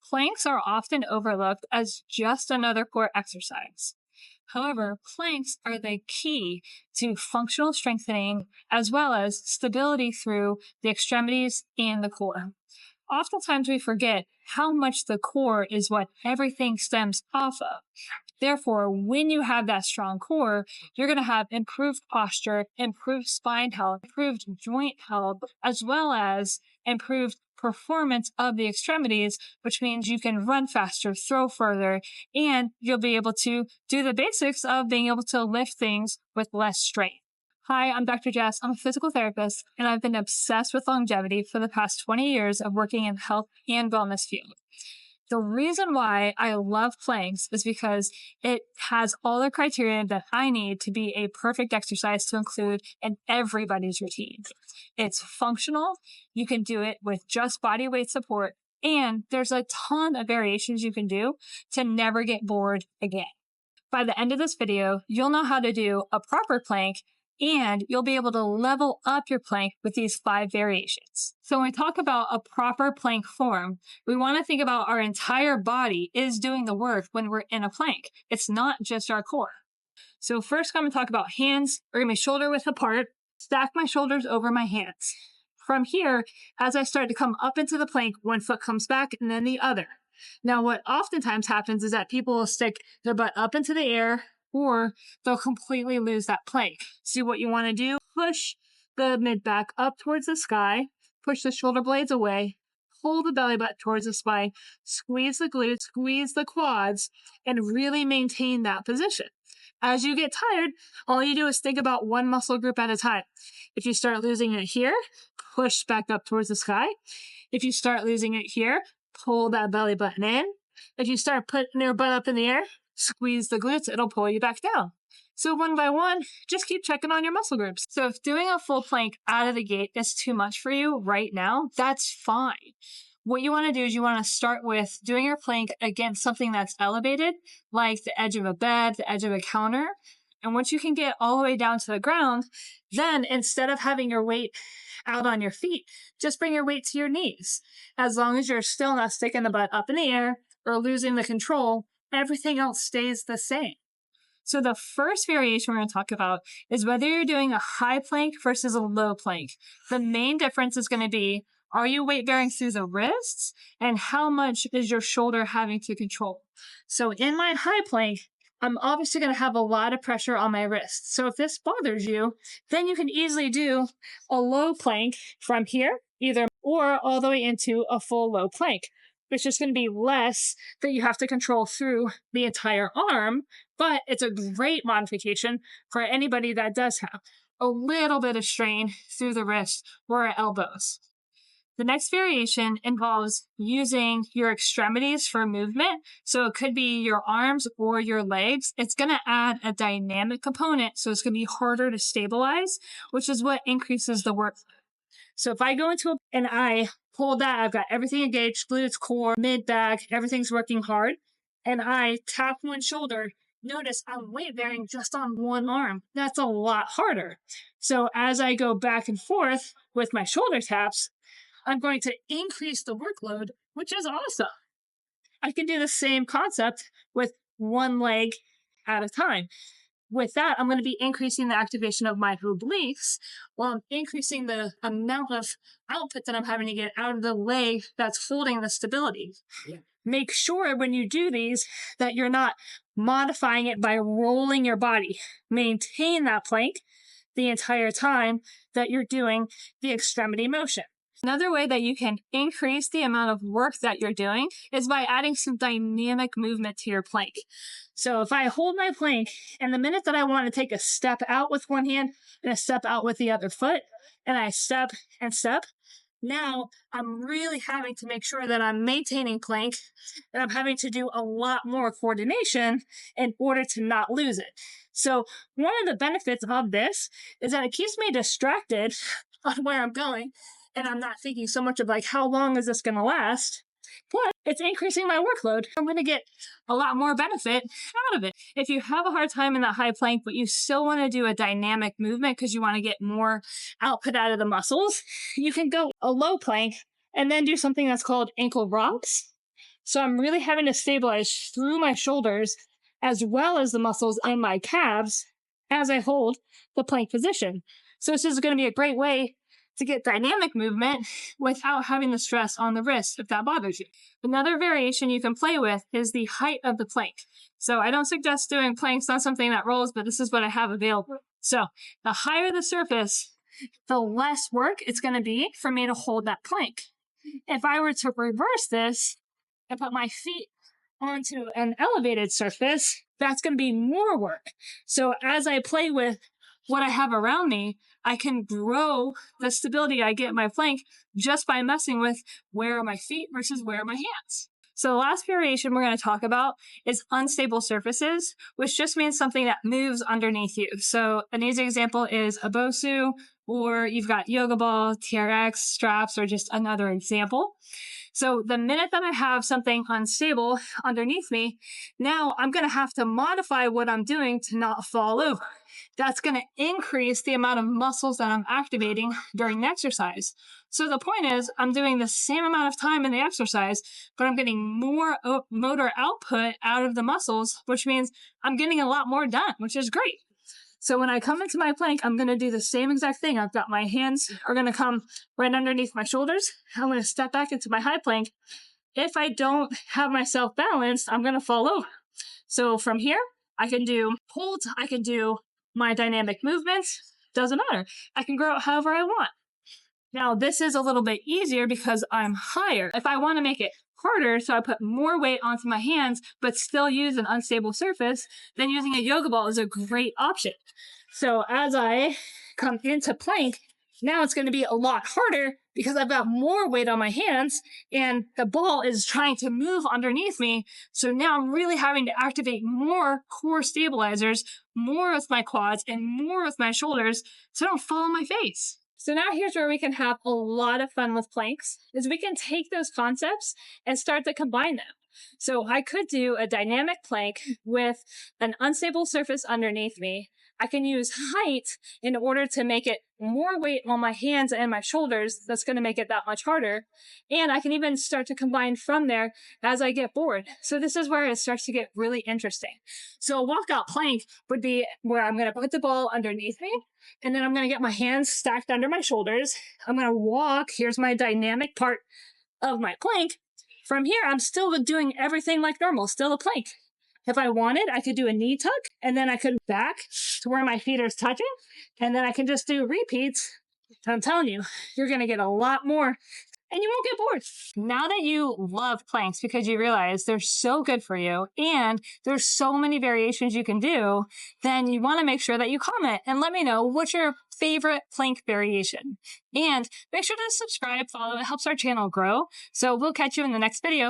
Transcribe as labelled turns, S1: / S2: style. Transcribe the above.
S1: Planks are often overlooked as just another core exercise. However, planks are the key to functional strengthening as well as stability through the extremities and the core. Oftentimes we forget how much the core is what everything stems off of. Therefore, when you have that strong core, you're going to have improved posture, improved spine health, improved joint health, as well as improved performance of the extremities, which means you can run faster, throw further, and you'll be able to do the basics of being able to lift things with less strain. Hi, I'm Dr. Jess. I'm a physical therapist, and I've been obsessed with longevity for the past 20 years of working in the health and wellness field. The reason why I love planks is because it has all the criteria that I need to be a perfect exercise to include in everybody's routine. It's functional. You can do it with just body weight support, and there's a ton of variations you can do to never get bored again. By the end of this video, you'll know how to do a proper plank, and you'll be able to level up your plank with these 5 variations. So when we talk about a proper plank form, we want to think about our entire body is doing the work when we're in a plank. It's not just our core. So first I'm going to talk about hands. We're going to be shoulder width apart, stack my shoulders over my hands. From here, as I start to come up into the plank, one foot comes back and then the other. Now what oftentimes happens is that people will stick their butt up into the air, or they'll completely lose that plank. See what you want to do? Push the mid back up towards the sky, push the shoulder blades away, pull the belly button towards the spine, squeeze the glutes, squeeze the quads, and really maintain that position. As you get tired, all you do is think about one muscle group at a time. If you start losing it here, push back up towards the sky. If you start losing it here, pull that belly button in. If you start putting your butt up in the air, squeeze the glutes, it'll pull you back down. So one by one, just keep checking on your muscle groups. So if doing a full plank out of the gate is too much for you right now, that's fine. What you want to do is you want to start with doing your plank against something that's elevated, like the edge of a bed, the edge of a counter. And once you can get all the way down to the ground, then instead of having your weight out on your feet, just bring your weight to your knees. As long as you're still not sticking the butt up in the air or losing the control, everything else stays the same. So the first variation we're going to talk about is whether you're doing a high plank versus a low plank. The main difference is going to be, are you weight bearing through the wrists, and how much is your shoulder having to control? So in my high plank, I'm obviously going to have a lot of pressure on my wrists. So if this bothers you, then you can easily do a low plank from here, either or all the way into a full low plank. It's just going to be less that you have to control through the entire arm, but it's a great modification for anybody that does have a little bit of strain through the wrist or elbows. The next variation involves using your extremities for movement. So it could be your arms or your legs. It's going to add a dynamic component, so it's going to be harder to stabilize, which is what increases the work. So if I go into and I pull that, I've got everything engaged, glutes, core, mid back, everything's working hard, and I tap one shoulder, notice I'm weight bearing just on one arm. That's a lot harder. So as I go back and forth with my shoulder taps, I'm going to increase the workload, which is awesome. I can do the same concept with one leg at a time. With that, I'm going to be increasing the activation of my obliques while I'm increasing the amount of output that I'm having to get out of the leg that's holding the stability. Yeah. Make sure when you do these that you're not modifying it by rolling your body. Maintain that plank the entire time that you're doing the extremity motion. Another way that you can increase the amount of work that you're doing is by adding some dynamic movement to your plank. So if I hold my plank, and the minute that I want to take a step out with one hand and a step out with the other foot, and I step and step, now I'm really having to make sure that I'm maintaining plank, and I'm having to do a lot more coordination in order to not lose it. So one of the benefits of this is that it keeps me distracted on where I'm going, and I'm not thinking so much of like, how long is this going to last? But it's increasing my workload. I'm going to get a lot more benefit out of it. If you have a hard time in that high plank, but you still want to do a dynamic movement because you want to get more output out of the muscles, you can go a low plank and then do something that's called ankle rocks. So I'm really having to stabilize through my shoulders as well as the muscles in my calves as I hold the plank position. So this is going to be a great way to get dynamic movement without having the stress on the wrist if that bothers you. Another variation you can play with is the height of the plank. So I don't suggest doing planks on something that rolls, but this is what I have available. So the higher the surface, the less work it's going to be for me to hold that plank. If I were to reverse this and put my feet onto an elevated surface, that's going to be more work. So as I play with what I have around me, I can grow the stability I get in my plank just by messing with where are my feet versus where are my hands. So the last variation we're going to talk about is unstable surfaces, which just means something that moves underneath you. So an easy example is a BOSU, or you've got yoga ball, TRX, straps, or just another example. So the minute that I have something unstable underneath me, now I'm going to have to modify what I'm doing to not fall over. That's going to increase the amount of muscles that I'm activating during the exercise. So the point is, I'm doing the same amount of time in the exercise, but I'm getting more motor output out of the muscles, which means I'm getting a lot more done, which is great. So when I come into my plank, I'm going to do the same exact thing. I've got my hands are going to come right underneath my shoulders. I'm going to step back into my high plank. If I don't have myself balanced, I'm going to fall over. So from here, I can do holds, I can do my dynamic movements, doesn't matter. I can grow it however I want. Now, this is a little bit easier because I'm higher. If I want to make it harder, so I put more weight onto my hands, but still use an unstable surface, then using a yoga ball is a great option. So as I come into plank, now it's going to be a lot harder because I've got more weight on my hands and the ball is trying to move underneath me. So now I'm really having to activate more core stabilizers, more with my quads and more with my shoulders so I don't fall on my face. So now here's where we can have a lot of fun with planks, is we can take those concepts and start to combine them. So I could do a dynamic plank with an unstable surface underneath me. I can use height in order to make it more weight on my hands and my shoulders. That's going to make it that much harder. And I can even start to combine from there as I get bored. So this is where it starts to get really interesting. So a walkout plank would be where I'm going to put the ball underneath me, and then I'm going to get my hands stacked under my shoulders. I'm going to walk. Here's my dynamic part of my plank. From here, I'm still doing everything like normal, still a plank. If I wanted, I could do a knee tuck, and then I could back to where my feet are touching, and then I can just do repeats. I'm telling you, you're going to get a lot more, and you won't get bored. Now that you love planks because you realize they're so good for you, and there's so many variations you can do, then you want to make sure that you comment and let me know what's your favorite plank variation. And make sure to subscribe, follow, it helps our channel grow. So we'll catch you in the next video.